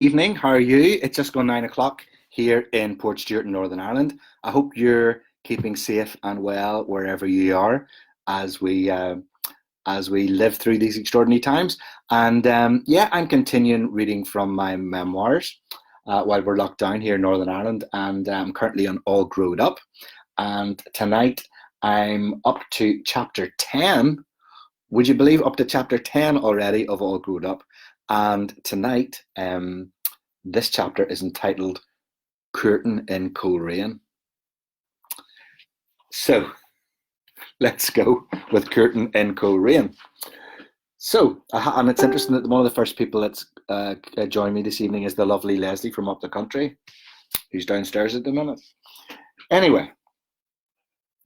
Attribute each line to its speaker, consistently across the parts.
Speaker 1: Evening, how are you? It's just gone 9 o'clock here in Portstewart in Northern Ireland. I hope you're keeping safe and well wherever you are as we live through these extraordinary times. And yeah, I'm continuing reading from my memoirs while we're locked down here in Northern Ireland, and I'm currently on All Growed Up. And tonight I'm up to chapter 10. Would you believe up to chapter 10 already of All Growed Up? And tonight, this chapter is entitled Curtain in Coleraine. So let's go with Curtain in Coleraine. So, and it's interesting that one of the first people that's joined me this evening is the lovely Leslie from up the country, who's downstairs at the minute. Anyway,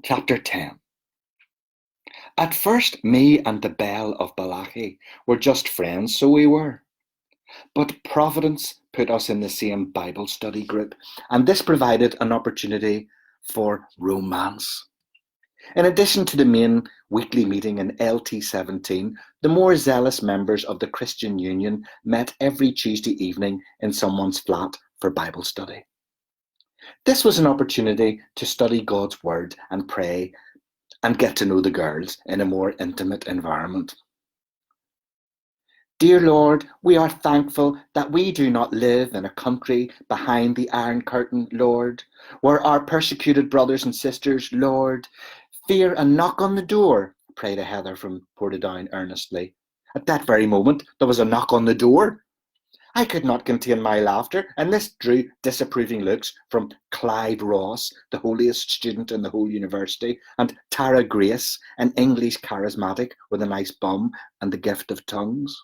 Speaker 1: chapter 10. At first, me and the Belle of Balachi were just friends, so we were. But Providence put us in the same Bible study group, and this provided an opportunity for romance. In addition to the main weekly meeting in LT17, the more zealous members of the Christian Union met every Tuesday evening in someone's flat for Bible study. This was an opportunity to study God's Word and pray and get to know the girls in a more intimate environment. Dear Lord, we are thankful that we do not live in a country behind the Iron Curtain, Lord, where our persecuted brothers and sisters, Lord, fear a knock on the door, prayed a Heather from Portadown earnestly. At that very moment, there was a knock on the door. I could not contain my laughter, and this drew disapproving looks from Clive Ross, the holiest student in the whole university, and Tara Grace, an English charismatic with a nice bum and the gift of tongues.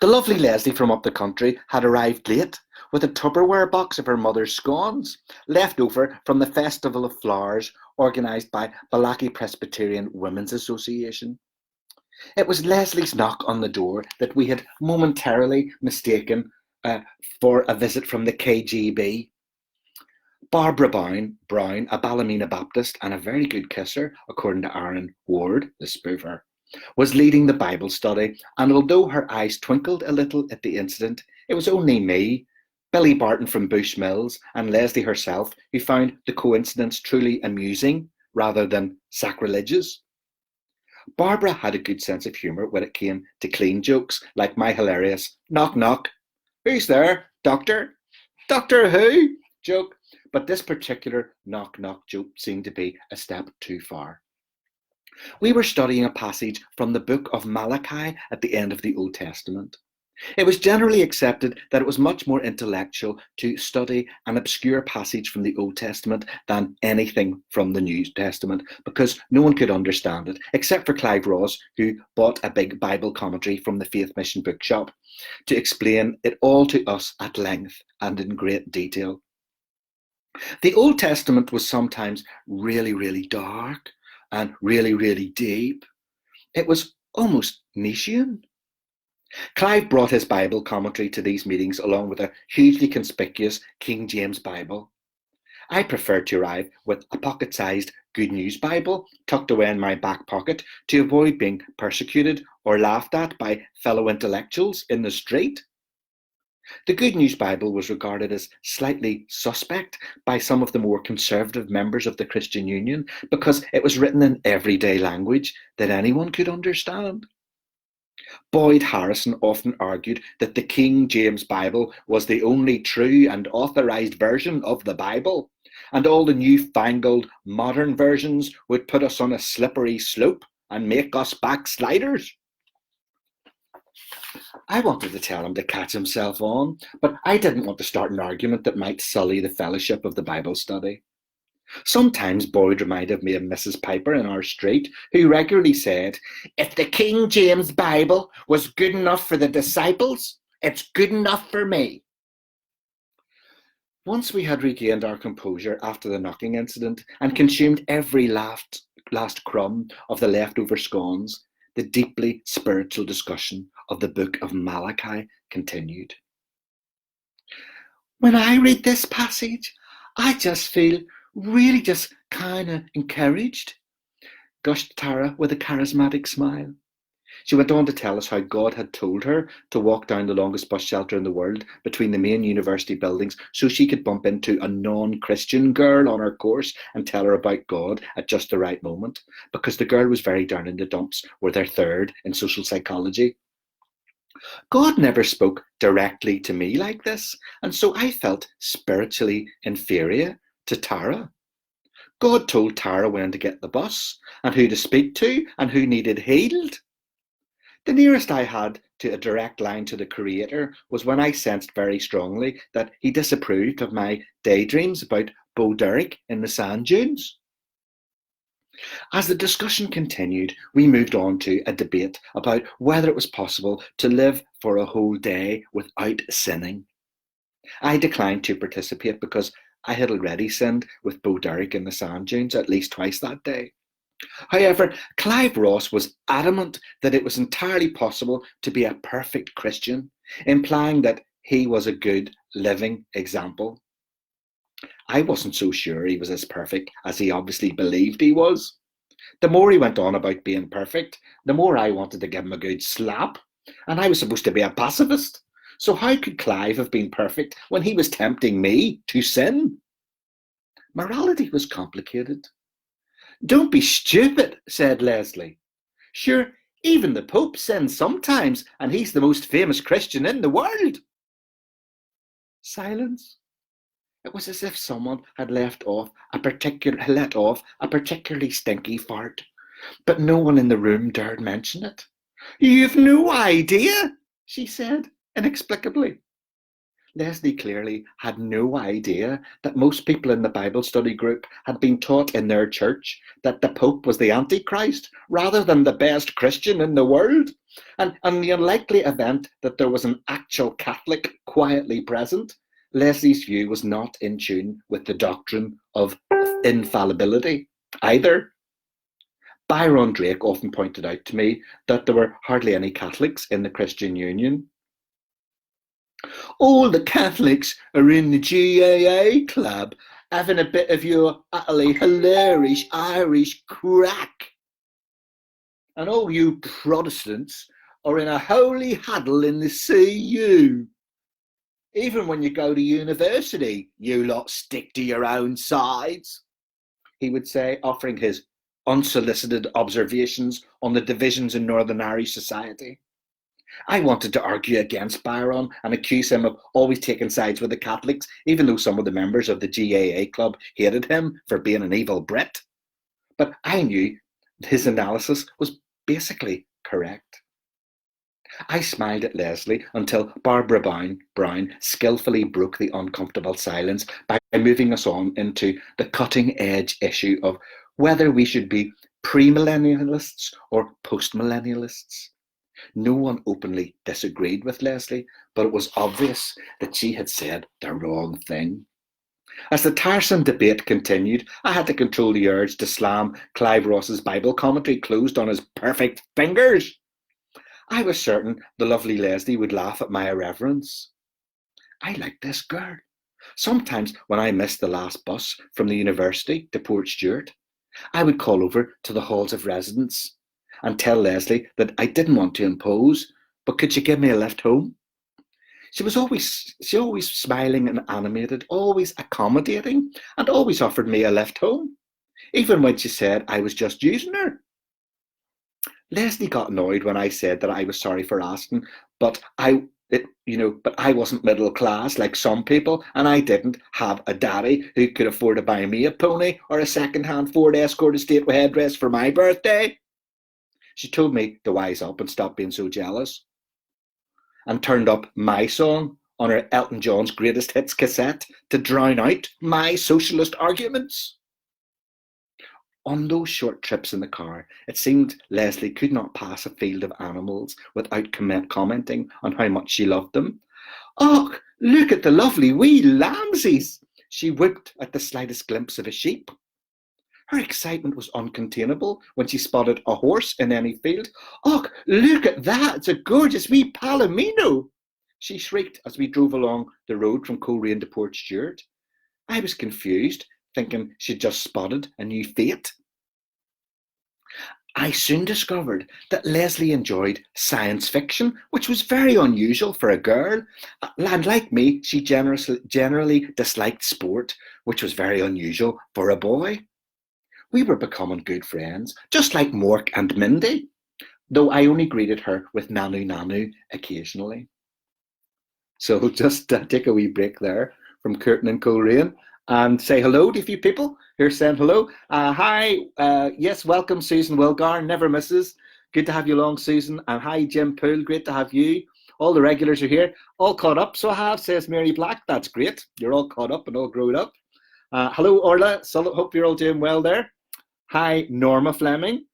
Speaker 1: The lovely Leslie from up the country had arrived late with a Tupperware box of her mother's scones, left over from the Festival of Flowers organised by Balachi Presbyterian Women's Association. It was Leslie's knock on the door that we had momentarily mistaken for a visit from the KGB. Barbara Brown, a Ballymena Baptist and a very good kisser, according to Aaron Ward, the spoofer, was leading the Bible study, and although her eyes twinkled a little at the incident, it was only me, Billy Barton from Bushmills, and Leslie herself who found the coincidence truly amusing rather than sacrilegious. Barbara had a good sense of humour when it came to clean jokes, like my hilarious knock knock, who's there, doctor? Doctor who? Joke, but this particular knock knock joke seemed to be a step too far. We were studying a passage from the book of Malachi at the end of the Old Testament. It was generally accepted that it was much more intellectual to study an obscure passage from the Old Testament than anything from the New Testament, because no one could understand it, except for Clive Ross, who bought a big Bible commentary from the Faith Mission bookshop to explain it all to us at length and in great detail. The Old Testament was sometimes really, really dark and really, really deep. It was almost Nietzschean. Clive brought his Bible commentary to these meetings along with a hugely conspicuous King James Bible. I preferred to arrive with a pocket-sized Good News Bible tucked away in my back pocket to avoid being persecuted or laughed at by fellow intellectuals in the street. The Good News Bible was regarded as slightly suspect by some of the more conservative members of the Christian Union because it was written in everyday language that anyone could understand. Boyd Harrison often argued that the King James Bible was the only true and authorized version of the Bible, and all the newfangled modern versions would put us on a slippery slope and make us backsliders. I wanted to tell him to catch himself on, but I didn't want to start an argument that might sully the fellowship of the Bible study. Sometimes Boyd reminded me of Mrs. Piper in our street, who regularly said, "If the King James Bible was good enough for the disciples, it's good enough for me." Once we had regained our composure after the knocking incident and consumed every last crumb of the leftover scones, the deeply spiritual discussion of the book of Malachi continued. When I read this passage, I just feel really just kind of encouraged, gushed Tara with a charismatic smile. She went on to tell us how God had told her to walk down the longest bus shelter in the world between the main university buildings so she could bump into a non-Christian girl on her course and tell her about God at just the right moment, because the girl was very down in the dumps with her third in social psychology. God never spoke directly to me like this, and so I felt spiritually inferior to Tara. God told Tara when to get the bus and who to speak to and who needed healed. The nearest I had to a direct line to the Creator was when I sensed very strongly that he disapproved of my daydreams about Bo Derek in the sand dunes. As the discussion continued, we moved on to a debate about whether it was possible to live for a whole day without sinning. I declined to participate because I had already sinned with Bo Derek in the sand dunes at least twice that day. However, Clive Ross was adamant that it was entirely possible to be a perfect Christian, implying that he was a good living example. I wasn't so sure he was as perfect as he obviously believed he was. The more he went on about being perfect, the more I wanted to give him a good slap, and I was supposed to be a pacifist. So how could Clive have been perfect when he was tempting me to sin? Morality was complicated. Don't be stupid, said Leslie. Sure, even the Pope sins sometimes, and he's the most famous Christian in the world. Silence. It was as if someone had let off a particularly stinky fart, but no one in the room dared mention it. You've no idea, she said, inexplicably. Leslie clearly had no idea that most people in the Bible study group had been taught in their church that the Pope was the Antichrist rather than the best Christian in the world. And in the unlikely event that there was an actual Catholic quietly present, Leslie's view was not in tune with the doctrine of infallibility either. Byron Drake often pointed out to me that there were hardly any Catholics in the Christian Union. All the Catholics are in the GAA club having a bit of your utterly hilarious Irish crack. And all you Protestants are in a holy huddle in the CU. Even when you go to university, you lot stick to your own sides, he would say, offering his unsolicited observations on the divisions in Northern Irish society. I wanted to argue against Byron and accuse him of always taking sides with the Catholics, even though some of the members of the GAA club hated him for being an evil Brit. But I knew his analysis was basically correct. I smiled at Leslie until Barbara Brown skillfully broke the uncomfortable silence by moving us on into the cutting-edge issue of whether we should be premillennialists or postmillennialists. No one openly disagreed with Leslie, but it was obvious that she had said the wrong thing. As the tiresome debate continued, I had to control the urge to slam Clive Ross's Bible commentary closed on his perfect fingers. I was certain the lovely Leslie would laugh at my irreverence. I liked this girl. Sometimes when I missed the last bus from the university to Portstewart, I would call over to the halls of residence and tell Leslie that I didn't want to impose, but could she give me a lift home? She always smiling and animated, always accommodating, and always offered me a lift home, even when she said I was just using her. Leslie got annoyed when I said that I was sorry for asking, but I wasn't middle class like some people, and I didn't have a daddy who could afford to buy me a pony or a second-hand Ford Escort estate with headdress for my birthday. She told me to wise up and stop being so jealous, and turned up my song on her Elton John's Greatest Hits cassette to drown out my socialist arguments. On those short trips in the car, it seemed Leslie could not pass a field of animals without commenting on how much she loved them. "Oh, look at the lovely wee lambsies!" She whooped at the slightest glimpse of a sheep. Her excitement was uncontainable when she spotted a horse in any field. "Oh, look at that! It's a gorgeous wee palomino!" she shrieked as we drove along the road from Coleraine to Portstewart. I was confused, thinking she'd just spotted a new fate. I soon discovered that Leslie enjoyed science fiction, which was very unusual for a girl. And like me, she generally disliked sport, which was very unusual for a boy. We were becoming good friends, just like Mork and Mindy, though I only greeted her with Nanu Nanu occasionally. So just take a wee break there from Curtin and Coleraine and say hello to a few people who are saying hello. Hi, yes, welcome Susan Wilgar, never misses. Good to have you along, Susan. And hi, Jim Poole, great to have you. All the regulars are here, all caught up. So I have, says Mary Black. That's great. You're all caught up and all grown up. Hello, Orla. So hope you're all doing well there. Hi, Norma Fleming.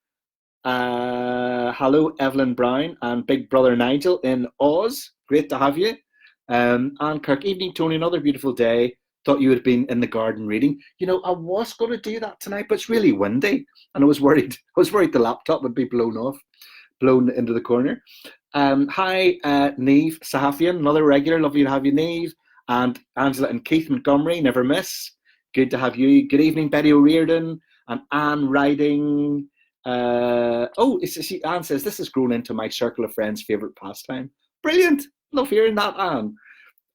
Speaker 1: Hello, Evelyn Brown and Big Brother Nigel in Oz. Great to have you. Anne Kirk, evening, Tony. Another beautiful day. Thought you had been in the garden reading. You know, I was going to do that tonight, but it's really windy, and I was worried. I was worried the laptop would be blown into the corner. Hi, Neve Sahafian, another regular. Lovely to have you, Neve. And Angela and Keith Montgomery, never miss. Good to have you. Good evening, Betty O'Riordan and Anne Riding. Anne says, this has grown into my circle of friends' favourite pastime. Brilliant. Love hearing that, Anne.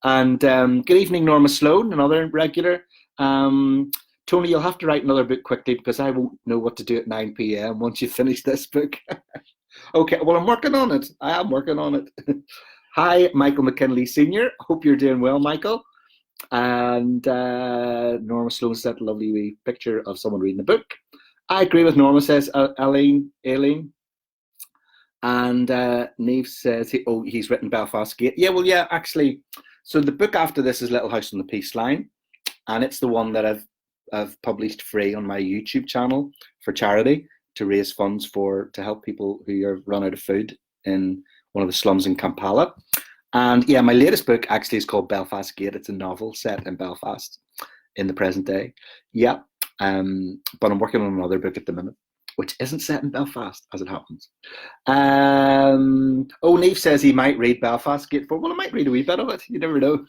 Speaker 1: And good evening, Norma Sloan, another regular. Tony, you'll have to write another book quickly because I won't know what to do at 9 p.m. once you finish this book. Okay, well, I'm working on it. I am working on it. Hi, Michael McKinley Sr. Hope you're doing well, Michael. And Norma Sloan sent a lovely wee picture of someone reading a book. I agree with Norma, says Aileen. And Neve says, he's written Belfast Gate. Yeah, well, yeah, actually. So the book after this is Little House on the Peace Line. And it's the one that I've published free on my YouTube channel for charity to raise funds to help people who are run out of food in one of the slums in Kampala. And yeah, my latest book actually is called Belfast Gate. It's a novel set in Belfast in the present day. Yeah. But I'm working on another book at the minute, which isn't set in Belfast, as it happens. Neve says he might read Belfast Gate 4. Well, I might read a wee bit of it. You never know.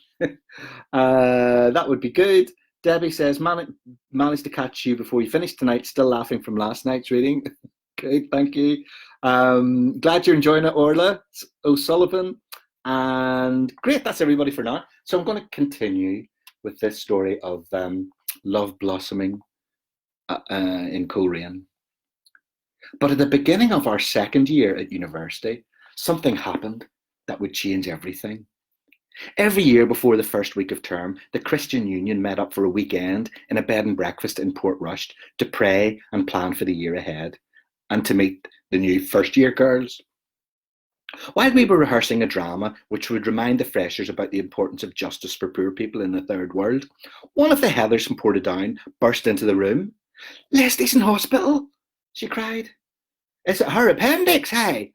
Speaker 1: That would be good. Debbie says, managed to catch you before you finished tonight. Still laughing from last night's reading. Good, thank you. Glad you're enjoying it, Orla O'Sullivan. And great, that's everybody for now. So I'm going to continue with this story of love blossoming in Coleraine. But at the beginning of our second year at university, something happened that would change everything. Every year before the first week of term, the Christian Union met up for a weekend in a bed and breakfast in Portrush to pray and plan for the year ahead and to meet the new first year girls. While we were rehearsing a drama which would remind the freshers about the importance of justice for poor people in the third world, one of the Heathers from Portadown burst into the room. "Leslie's in hospital," she cried. "Is it her appendix, hey?"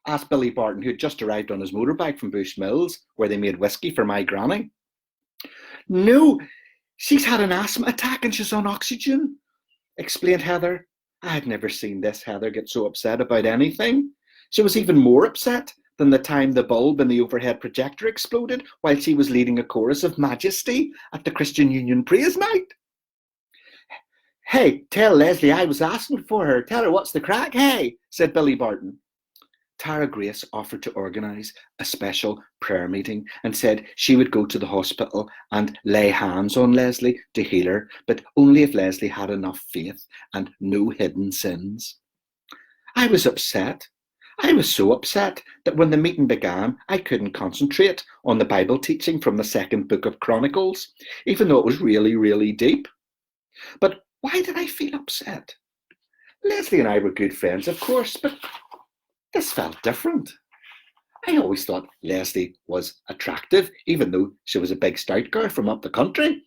Speaker 1: asked Billy Barton, who had just arrived on his motorbike from Bush Mills, where they made whiskey for my granny. "No, she's had an asthma attack and she's on oxygen," explained Heather. I had never seen this Heather get so upset about anything. She was even more upset than the time the bulb in the overhead projector exploded while she was leading a chorus of Majesty at the Christian Union Praise Night. "Hey, tell Leslie I was asking for her. Tell her what's the crack, hey," said Billy Barton. Tara Grace offered to organise a special prayer meeting and said she would go to the hospital and lay hands on Leslie to heal her, but only if Leslie had enough faith and no hidden sins. I was upset. I was so upset that when the meeting began, I couldn't concentrate on the Bible teaching from the second book of Chronicles, even though it was really, really deep. But why did I feel upset? Leslie and I were good friends, of course, but this felt different. I always thought Leslie was attractive, even though she was a big stout girl from up the country.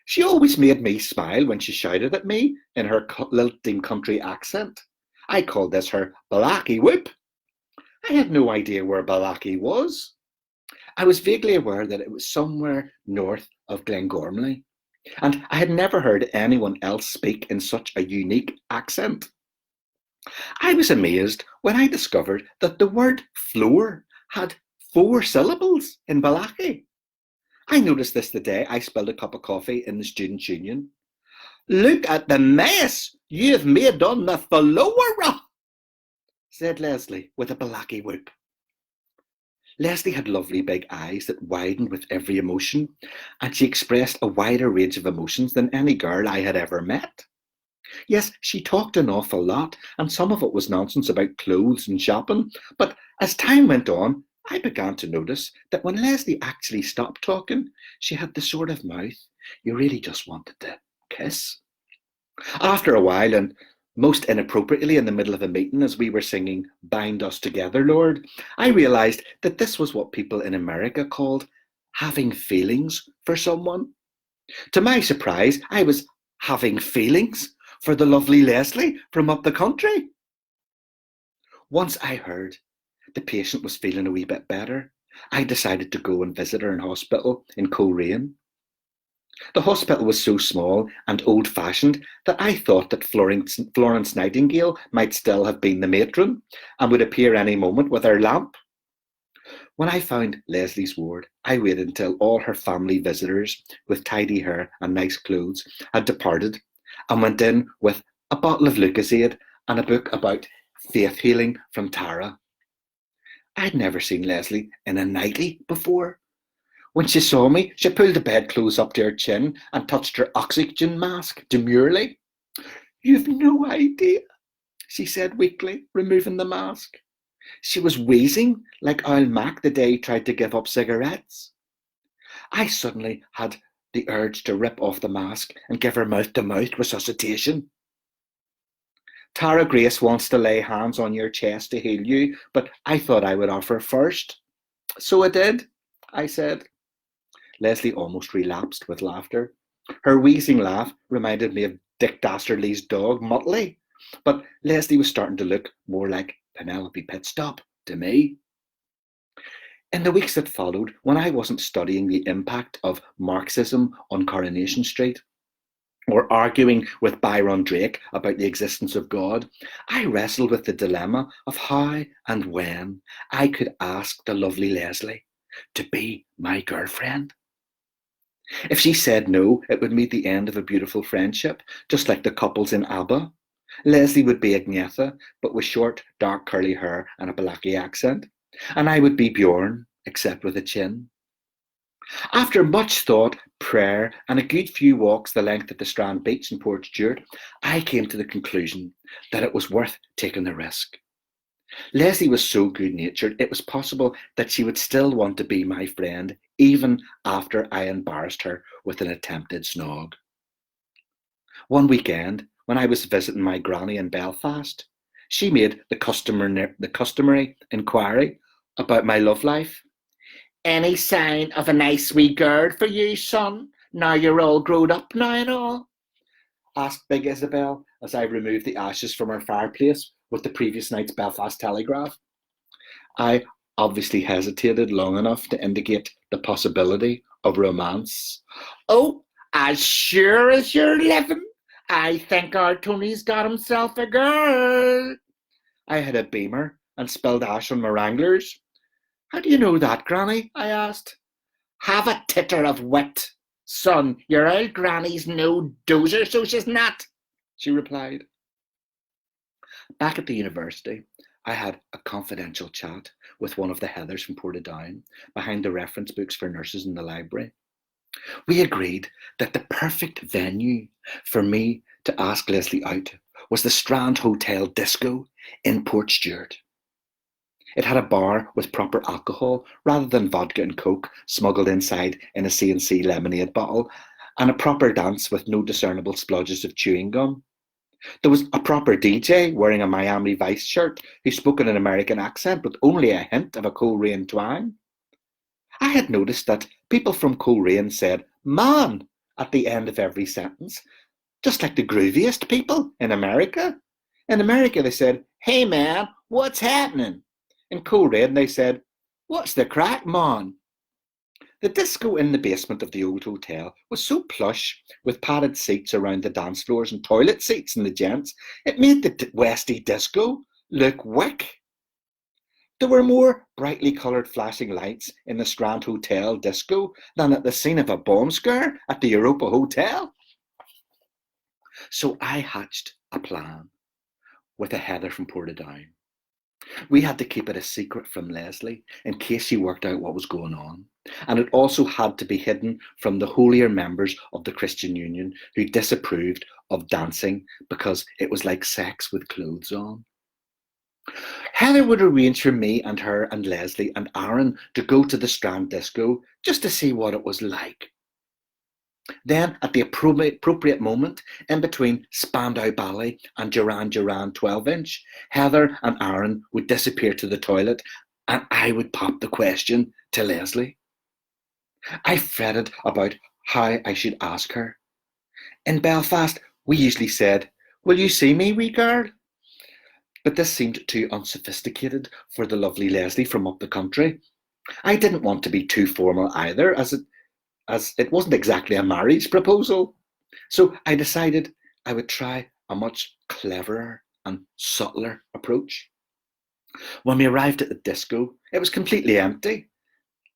Speaker 1: She always made me smile when she shouted at me in her lilting country accent. I called this her Balakie Whoop. I had no idea where Balakie was. I was vaguely aware that it was somewhere north of Glengormley, and I had never heard anyone else speak in such a unique accent. I was amazed when I discovered that the word floor had 4 syllables in Balakie. I noticed this the day I spilled a cup of coffee in the Students' Union. "Look at the mess you've made on the floor," said Leslie with a Balaki whoop. Leslie had lovely big eyes that widened with every emotion, and she expressed a wider range of emotions than any girl I had ever met. Yes, she talked an awful lot, and some of it was nonsense about clothes and shopping, but as time went on, I began to notice that when Leslie actually stopped talking, she had the sort of mouth you really just wanted to kiss. After a while, and most inappropriately in the middle of a meeting as we were singing Bind Us Together, Lord, I realised that this was what people in America called having feelings for someone. To my surprise, I was having feelings for the lovely Leslie from up the country. Once I heard the patient was feeling a wee bit better, I decided to go and visit her in hospital in Coleraine. The hospital was so small and old-fashioned that I thought that Florence Nightingale might still have been the matron and would appear any moment with her lamp. When I found Leslie's ward, I waited until all her family visitors with tidy hair and nice clothes had departed and went in with a bottle of Lucozade and a book about faith healing from Tara. I'd never seen Leslie in a nightie before. When she saw me, she pulled the bedclothes up to her chin and touched her oxygen mask demurely. "You've no idea," she said weakly, removing the mask. She was wheezing like Old Mac the day he tried to give up cigarettes. I suddenly had the urge to rip off the mask and give her mouth-to-mouth resuscitation. "Tara Grace wants to lay hands on your chest to heal you, but I thought I would offer first." "So I did," I said. Leslie almost relapsed with laughter. Her wheezing laugh reminded me of Dick Dastardly's dog, Muttley, but Leslie was starting to look more like Penelope Pitstop to me. In the weeks that followed, when I wasn't studying the impact of Marxism on Coronation Street, or arguing with Byron Drake about the existence of God, I wrestled with the dilemma of how and when I could ask the lovely Leslie to be my girlfriend. If she said no, it would mean the end of a beautiful friendship, just like the couples in ABBA. Leslie would be Agnetha, but with short, dark, curly hair and a Balaki accent, and I would be Bjorn, except with a chin. After much thought, prayer, and a good few walks the length of the Strand Beach in Portstewart, I came to the conclusion that it was worth taking the risk. Leslie was so good-natured, it was possible that she would still want to be my friend, even after I embarrassed her with an attempted snog. One weekend, when I was visiting my granny in Belfast, she made the customary inquiry about my love life. "Any sign of a nice wee girl for you, son, now you're all grown up now and all?" asked Big Isabel as I removed the ashes from her fireplace with the previous night's Belfast Telegraph. I obviously hesitated long enough to indicate the possibility of romance. "Oh, as sure as you're living, I think our Tony's got himself a girl." I had a beamer and spilled ash on my Wranglers. "How do you know that, Granny?" I asked. "Have a titter of wit, son. Your old granny's no dozer, so she's not," she replied. Back at the university, I had a confidential chat with one of the Heathers from Portadown behind the reference books for nurses in the library. We agreed that the perfect venue for me to ask Leslie out was the Strand Hotel Disco in Portstewart. It had a bar with proper alcohol rather than vodka and coke smuggled inside in a C&C lemonade bottle, and a proper dance with no discernible splodges of chewing gum. There was a proper DJ wearing a Miami Vice shirt who spoke in an American accent with only a hint of a Coleraine twang. I had noticed that people from Coleraine said "man" at the end of every sentence, just like the grooviest people in America. In America they said, "Hey man, what's happening?" In Coleraine they said, "What's the crack, man?" The disco in the basement of the old hotel was so plush, with padded seats around the dance floors and toilet seats in the gents, it made the Westie disco look wick. There were more brightly coloured flashing lights in the Strand Hotel disco than at the scene of a bomb scare at the Europa Hotel. So I hatched a plan with a Heather from Portadown. We had to keep it a secret from Leslie in case she worked out what was going on. And it also had to be hidden from the holier members of the Christian Union who disapproved of dancing because it was like sex with clothes on. Heather would arrange for me and her and Leslie and Aaron to go to the Strand Disco just to see what it was like. Then, at the appropriate moment, in between Spandau Ballet and Duran Duran 12-inch, Heather and Aaron would disappear to the toilet and I would pop the question to Leslie. I fretted about how I should ask her. In Belfast, we usually said, "Will you see me, wee girl?" But this seemed too unsophisticated for the lovely Leslie from up the country. I didn't want to be too formal either, as it wasn't exactly a marriage proposal. So I decided I would try a much cleverer and subtler approach. When we arrived at the disco, it was completely empty.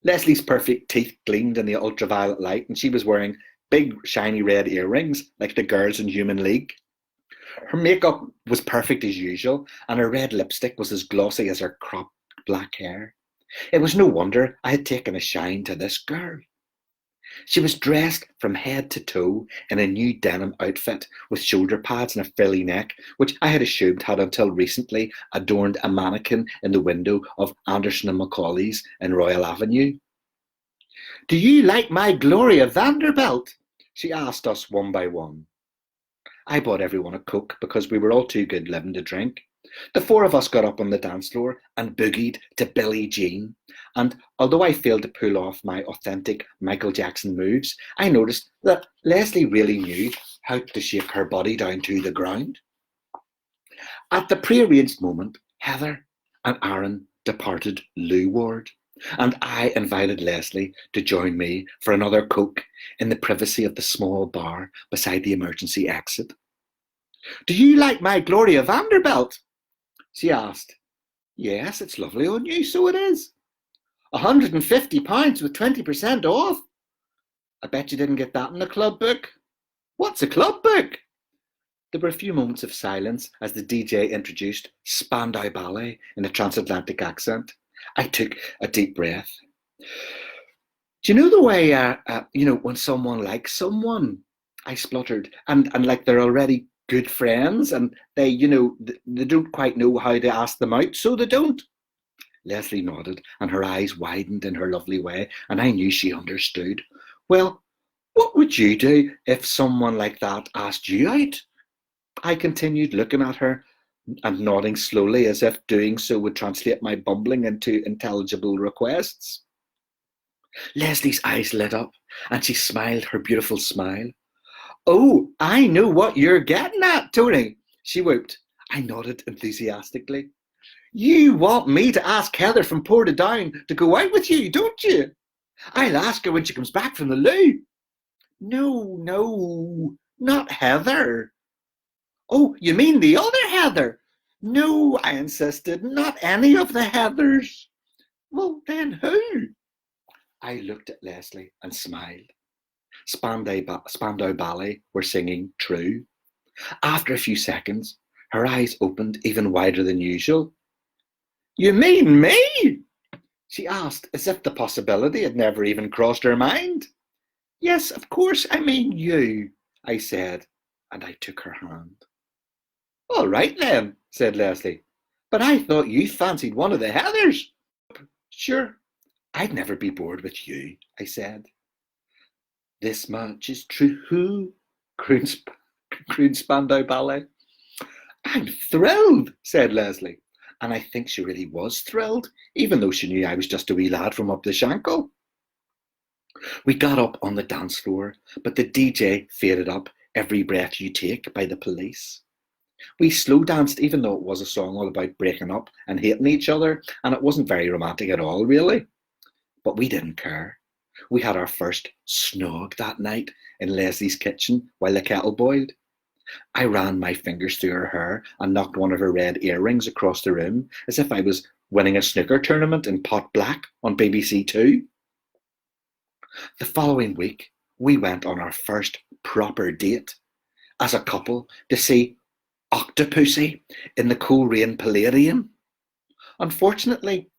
Speaker 1: Leslie's perfect teeth gleamed in the ultraviolet light, and she was wearing big shiny red earrings like the girls in Human League. Her makeup was perfect as usual, and her red lipstick was as glossy as her cropped black hair. It was no wonder I had taken a shine to this girl. She was dressed from head to toe in a new denim outfit with shoulder pads and a frilly neck, which I had assumed had until recently adorned a mannequin in the window of Anderson and Macaulay's in Royal Avenue. "Do you like my Gloria Vanderbilt?" she asked us one by one. I bought everyone a Coke because we were all too good living to drink. The four of us got up on the dance floor and boogied to Billie Jean. And although I failed to pull off my authentic Michael Jackson moves, I noticed that Leslie really knew how to shake her body down to the ground. At the prearranged moment, Heather and Aaron departed Leeward, and I invited Leslie to join me for another Coke in the privacy of the small bar beside the emergency exit. "Do you like my Gloria Vanderbilt?" she asked. "Yes, it's lovely on you, so it is." £150 with 20% off. I bet you didn't get that in the club book. What's a club book? There were a few moments of silence as the DJ introduced Spandau Ballet in a transatlantic accent. I took a deep breath. "Do you know the way, when someone likes someone," I spluttered, and like they're already good friends and they don't quite know how to ask them out, so they don't. Leslie nodded and her eyes widened in her lovely way, and I knew she understood. "Well, what would you do if someone like that asked you out?" I continued, looking at her and nodding slowly as if doing so would translate my bumbling into intelligible requests. Leslie's eyes lit up and she smiled her beautiful smile. "Oh, I know what you're getting at, Tony," she whooped. I nodded enthusiastically. "You want me to ask Heather from Portadown to go out with you, don't you? I'll ask her when she comes back from the loo." No, not Heather." "Oh, you mean the other Heather?" "No," I insisted, "not any of the Heathers." "Well, then who?" I looked at Leslie and smiled. Spandau Ballet were singing True. After a few seconds, her eyes opened even wider than usual. "You mean me?" she asked, as if the possibility had never even crossed her mind. "Yes, of course, I mean you," I said, and I took her hand. "All right then," said Leslie, "but I thought you fancied one of the Heathers." "Sure, I'd never be bored with you," I said. "This much is true," crooned Spandau Ballet. "I'm thrilled," said Leslie, and I think she really was thrilled, even though she knew I was just a wee lad from up the Shankill. We got up on the dance floor, but the DJ faded up Every Breath You Take by The Police. We slow danced, even though it was a song all about breaking up and hating each other, and it wasn't very romantic at all, really. But we didn't care. We had our first snog that night in Leslie's kitchen while the kettle boiled. I ran my fingers through her hair and knocked one of her red earrings across the room as if I was winning a snooker tournament in Pot Black on BBC Two. The following week, we went on our first proper date as a couple to see Octopussy in the Coleraine Palladium. Unfortunately,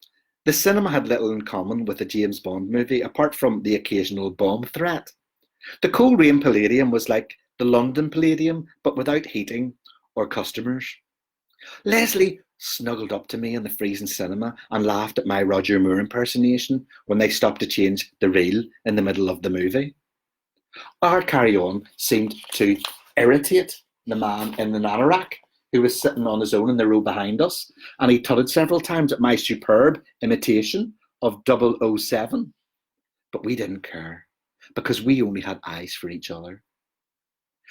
Speaker 1: the cinema had little in common with a James Bond movie apart from the occasional bomb threat. The Coleraine Palladium was like the London Palladium, but without heating or customers. Leslie snuggled up to me in the freezing cinema and laughed at my Roger Moore impersonation when they stopped to change the reel in the middle of the movie. Our carry-on seemed to irritate the man in the anorak who was sitting on his own in the row behind us, and he tutted several times at my superb imitation of 007. But we didn't care, because we only had eyes for each other.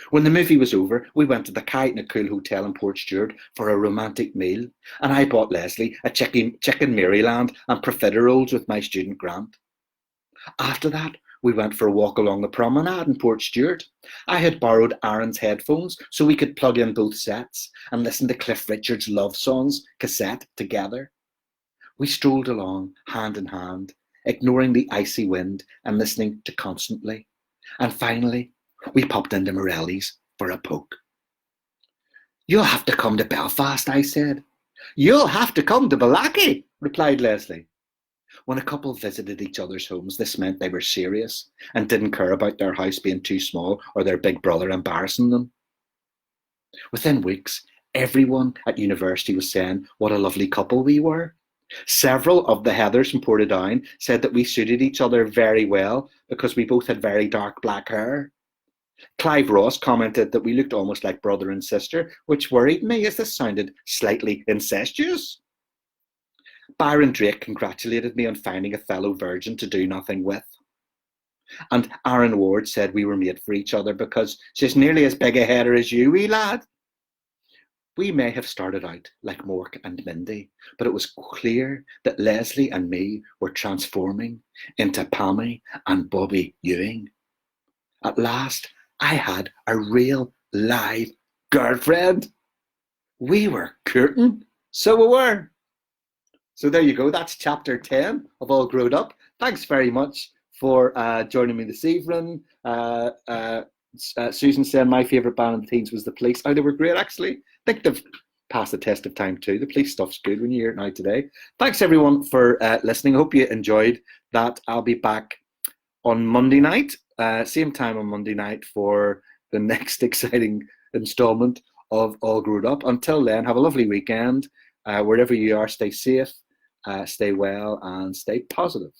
Speaker 1: When the movie was over, we went to the Kite in a cool hotel in Portstewart for a romantic meal, and I bought Leslie a chicken Maryland and profiteroles with my student Grant. After that, we went for a walk along the promenade in Portstewart. I had borrowed Aaron's headphones so we could plug in both sets and listen to Cliff Richard's Love Songs cassette together. We strolled along, hand in hand, ignoring the icy wind and listening to Constantly. And finally, we popped into Morelli's for a poke. "You'll have to come to Belfast," I said. "You'll have to come to Ballachy," replied Leslie. When a couple visited each other's homes, this meant they were serious and didn't care about their house being too small or their big brother embarrassing them. Within weeks, everyone at university was saying what a lovely couple we were. Several of the Heathers from Portadown said that we suited each other very well because we both had very dark black hair. Clive Ross commented that we looked almost like brother and sister, which worried me as this sounded slightly incestuous. Byron Drake congratulated me on finding a fellow virgin to do nothing with. And Aaron Ward said we were made for each other because she's nearly as big a header as you, wee lad. We may have started out like Mork and Mindy, but it was clear that Leslie and me were transforming into Pammy and Bobby Ewing. At last, I had a real live girlfriend. We were courting, so we were. So there you go. That's chapter 10 of All Growed Up. Thanks very much for joining me this evening. Susan said my favourite band in the teens was The Police. Oh, they were great, actually. I think they've passed the test of time too. The Police stuff's good when you hear it now today. Thanks everyone for listening. I hope you enjoyed that. I'll be back on Monday night, same time on Monday night for the next exciting instalment of All Growed Up. Until then, have a lovely weekend. Wherever you are, stay safe, stay well, and stay positive.